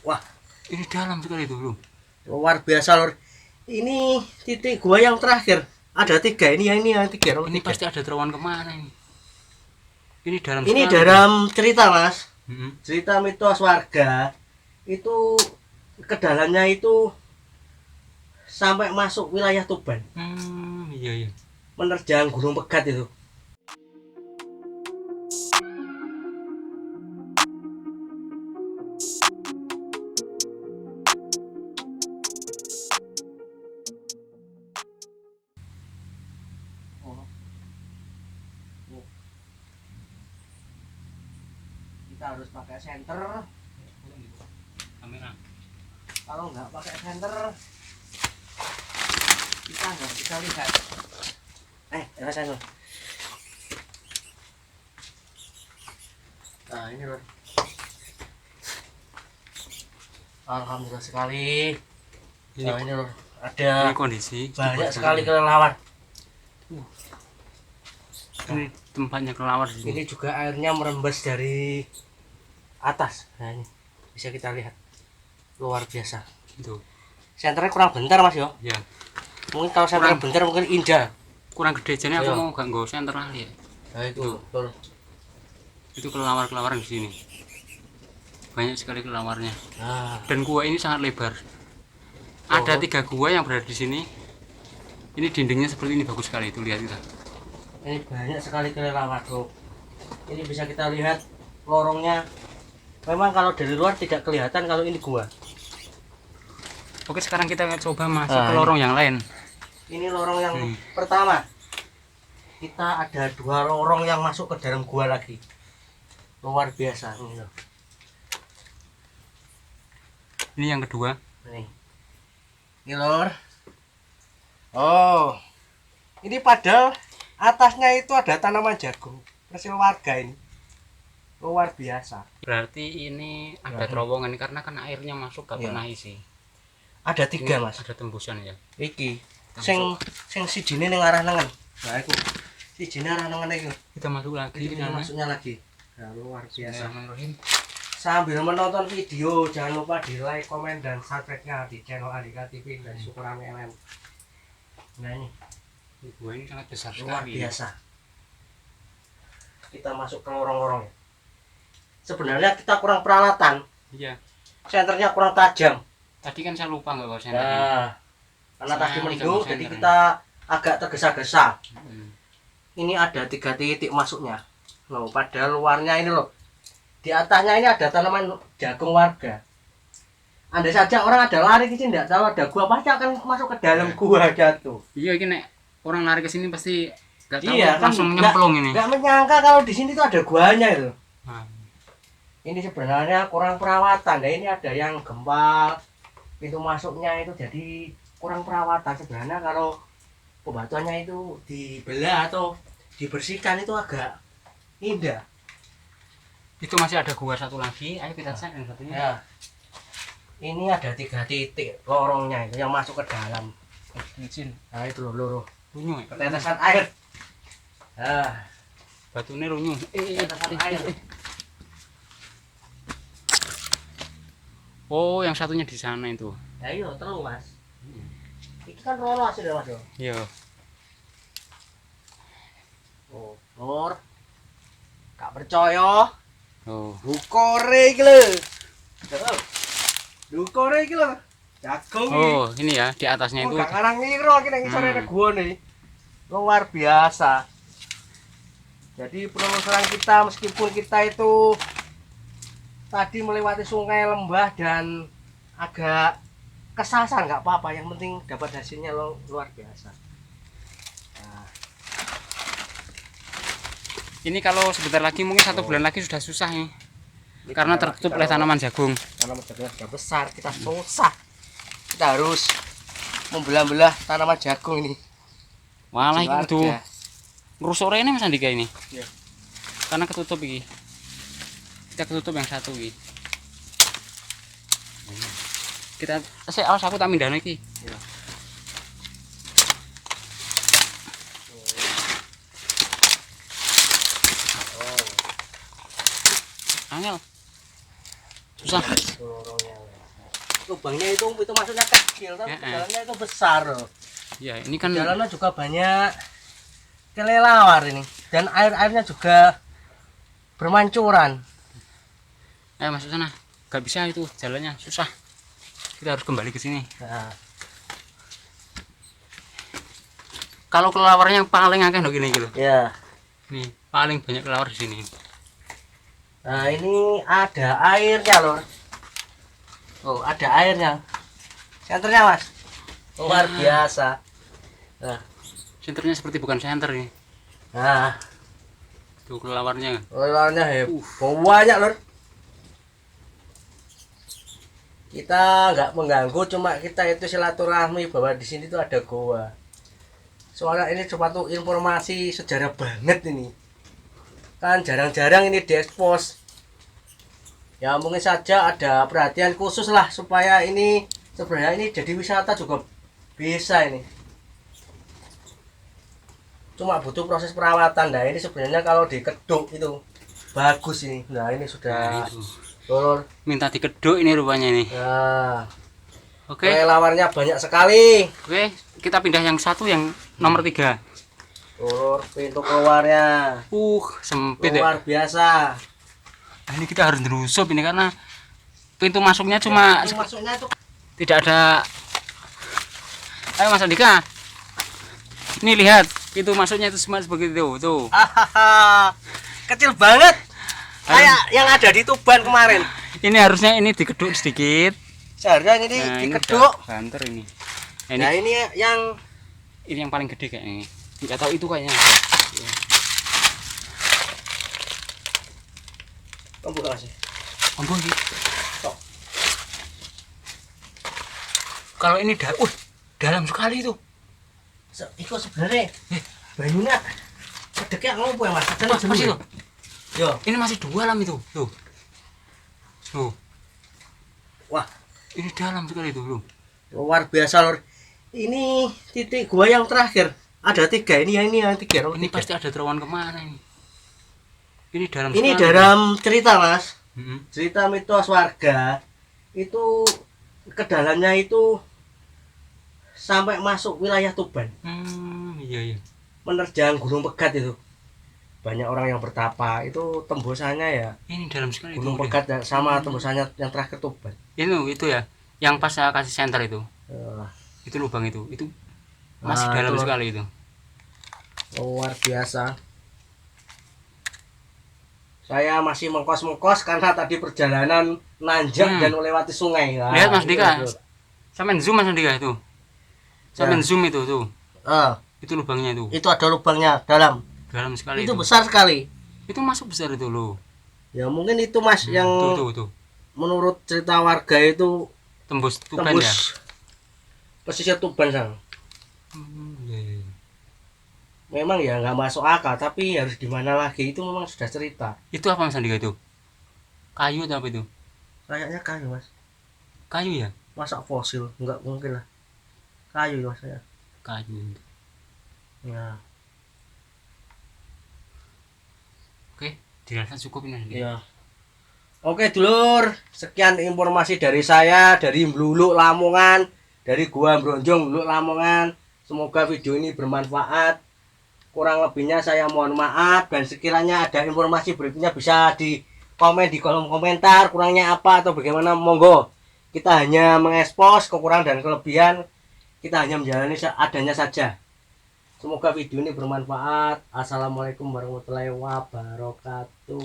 Wah, Ini dalam sekali itu, Bro. luar biasa lor. Ini titik gua yang terakhir. Ada 3 ini yang 3. Ini pasti ada terowongan kemana ini? Ini dalam Ini sekali. dalam cerita mas. Mm-mm. Cerita mitos warga itu kedalamnya itu sampai masuk wilayah Tuban, Iya iya. menerjang Gunung Pegat itu. Kita harus pakai senter. Kamera. Kalau nggak pakai senter kita nggak bisa lihat. Rasain. Nah ini loh. Alhamdulillah sekali. Ini, Nah ini loh, ada ini kondisi banyak sekali kelelawar. Ini tempatnya kelelawar di sini. Ini juga airnya merembes dari atas. Nah ini bisa kita lihat, luar biasa. Itu. Senternya kurang bentar mas yo. Ya. Mungkin kalau senternya bentar mungkin indah. Kurang gede jadi aku Iya. mau gak nggak senter lagi ya. Nah itu betul. Itu kelelawar-kelelawar di sini. Banyak sekali kelawarnya. Nah, Dan gua ini sangat lebar. Ada 3 gua yang berada di sini. Ini dindingnya seperti ini, bagus sekali itu, lihat kita. ini banyak sekali kelelawar bro. Ini bisa kita lihat lorongnya. Memang kalau dari luar tidak kelihatan kalau ini gua. Oke, sekarang kita coba masuk Nah, ke lorong yang lain. Ini lorong yang pertama. Kita ada 2 lorong yang masuk ke dalam gua lagi. Luar biasa ini loh. Ini yang kedua. Nih. Ini lor. Oh. Ini padahal atasnya itu ada tanaman jagung. Persil warga ini. Luar biasa. Berarti ini ada terowongan karena kan airnya masuk gak Iya. pernah isi. Ada 3 Ini mas. ada tembusan ya. Iki. Sing sijine ning arah nengen. Nah iku. Sijine arah nengen iku. Kita masuk lagi Ini ke sana. masuknya lagi. Nah, luar biasa. Bismillahirrahmanirrahim. Sambil menonton video, jangan lupa di like, komen, dan subscribe-nya di channel Andika TV dan Syukurami MM. Nah ini Gua ini sangat besar luar sekali. biasa. Kita masuk ke lorong-lorong. Sebenarnya kita kurang peralatan, Iya. senternya kurang tajam. Tadi kan saya lupa nggak bawa senternya. Nah, karena tadi Sayang, mendung, jangan jadi senter. kita agak tergesa-gesa. Hmm. Ini ada 3 titik masuknya. Loh, padahal luarnya ini loh. Di atasnya ini ada tanaman jagung warga. Andai saja orang ada lari ke sini tidak tahu ada gua, pasti akan masuk ke dalam gua jatuh. Iya, ini nek orang lari ke sini pasti nggak tahu Iya, kan langsung nyemplung ini. Nggak menyangka kalau di sini tuh ada guanya itu. Nah, Ini sebenarnya kurang perawatan. Nah, ini ada yang gempal. Pintu masuknya itu jadi kurang perawatan. Sebenarnya kalau pembatuannya itu dibelah atau dibersihkan itu agak indah. itu masih ada gua satu lagi. Ayo kita cek yang satunya. Ya. Ini ada 3 titik lorongnya itu yang masuk ke dalam. Izin. Nah, itu loh. Runyu ya. Tetesan air. Nah, Batunya runyu. tetesan air. Oh, yang satunya di sana itu. Ya iya, terus mas. Ini kan rono hasil ya mas yo. Iya. Oh, Nur. Gak percaya. Oh. Dukore iki lho. Dukore iki lho. Jagung iki. Oh, ini ya di atasnya itu. Gak ngarang ngiro iki nang isore ada gua nih. Luar biasa. Jadi penelusuran kita meskipun kita itu tadi melewati sungai, lembah dan agak kesasar nggak apa-apa, yang penting dapat hasilnya luar biasa. Nah, Ini kalau sebentar lagi mungkin 1 bulan lagi sudah susah nih. ini Karena kita- tertutup kita oleh tanaman jagung. tanaman jagung sudah besar, kita susah. Kita harus membelah-belah tanaman jagung ini. Walah iki Warga. kudu ngrusuk rene Mas Andika ini. Iya. Karena ketutup iki. Kita ketutup yang satu iki. Kita awas aku tak mindahno iki. Iya. Angel. susah. Lorongnya. Lubangnya itu maksudnya kecil, tapi jalannya itu besar loh. Ya, ini kan Jalannya juga banyak kelelawar ini, dan airnya juga bermancuran. ayo masuk sana. Gak bisa itu jalannya susah. Kita harus kembali ke sini. Nah, Kalau kelawarnya yang paling akeh gini gitu. ya. Nih, paling banyak kelawar di sini. Nah, ini ada airnya loh. Oh, ada airnya. Senternya, Mas. Luar biasa. Nah, Senternya seperti bukan senter ini. nah, Tuh kelawarnya. lelarnya banyak lor. Kita nggak mengganggu, cuma kita itu silaturahmi bahwa di sini tuh ada goa. Soalnya ini cuma tuh informasi sejarah banget ini. Kan jarang-jarang ini diekspos. Ya mungkin saja ada perhatian khusus lah supaya ini sebenarnya ini jadi wisata juga bisa ini. Cuma butuh proses perawatan. Nah ini sebenarnya kalau dikeduk itu bagus ini. Nah ini sudah lor. Minta dikeduk ini rupanya ini. Nah, Oke. kelelawarnya banyak sekali. Oke, kita pindah yang satu yang nomor 3. Lor, pintu keluarnya Sempit ya. luar biasa. Nah, ini kita harus nerusup ini karena pintu masuknya cuma Pintu masuknya itu tidak ada. Ayo Mas Andika. Ini lihat, pintu masuknya itu cuma seperti itu, tuh. kecil banget. Kayak yang ada di Tuban kemarin. Ini harusnya ini dikeduk sedikit. Seharusnya ini Nah, ini dikeduk. udah banter ini. Nah, Nah, ini yang yang paling gede kayak ini. Enggak tahu itu kayaknya. buka sih. Ambo iki. Tok. Kalau ini dalam sekali itu. Iku sebenarnya banyunya sedeknya ngopo ya Mas? Masih tuh. Yo. Ini masih 2 dalam itu. Tuh. Tuh. Wah, Ini dalam sekali itu, Bro. luar biasa lor. Ini titik gua yang terakhir. Ada 3 ini yang 3. Ini pasti ada terowongan kemana ini? Ini dalam Ini sekali. dalam cerita Mas. Mm-mm. Cerita mitos warga itu kedalamnya itu sampai masuk wilayah Tuban, Iya. menerjang Gunung Pegat itu. Banyak orang yang bertapa, itu tembusannya ya Ini dalam sekali Gunung itu. Pegat sama tembusannya yang terakhir Tuban. Itu ya. Yang pas saya kasih senter itu. Eh, Itu lubang itu. Itu masih Nah, dalam itu sekali itu. luar biasa. Saya masih mengkos-mengkos karena tadi perjalanan nanjak dan melewati sungai. Nah, Lihat Mas ini Dika. loh. Sampai zoom Mas Dika itu. Sampai zoom itu tuh. Eh, Itu lubangnya itu. itu ada lubangnya dalam. Dalam sekali Itu itu. besar sekali. Itu masuk besar itu loh. Ya mungkin itu Mas yang Tuh. menurut cerita warga itu Tembus Tuban ya. tembus pesisir Tuban sang. Iya. Memang ya nggak masuk akal, tapi harus di mana lagi itu memang sudah cerita. Itu apa Mas Andika itu? Kayu atau apa itu? Kayaknya kayu Mas. Kayu ya? Masa fosil? Nggak mungkin lah. Kayu Mas ya. Kayu. Ya. Oke, dirasa cukup ini Mas Andika. Ya. Oke dulur, sekian informasi dari saya dari Mluluk Lamongan, dari Gua Bronjong Mluluk Lamongan. Semoga video ini bermanfaat. Kurang lebihnya saya mohon maaf, dan sekiranya ada informasi berikutnya bisa di komen di kolom komentar kurangnya apa atau bagaimana, monggo. Kita hanya mengekspos kekurangan dan kelebihan, kita hanya menjalani seadanya saja. Semoga video ini bermanfaat. Assalamualaikum warahmatullahi wabarakatuh.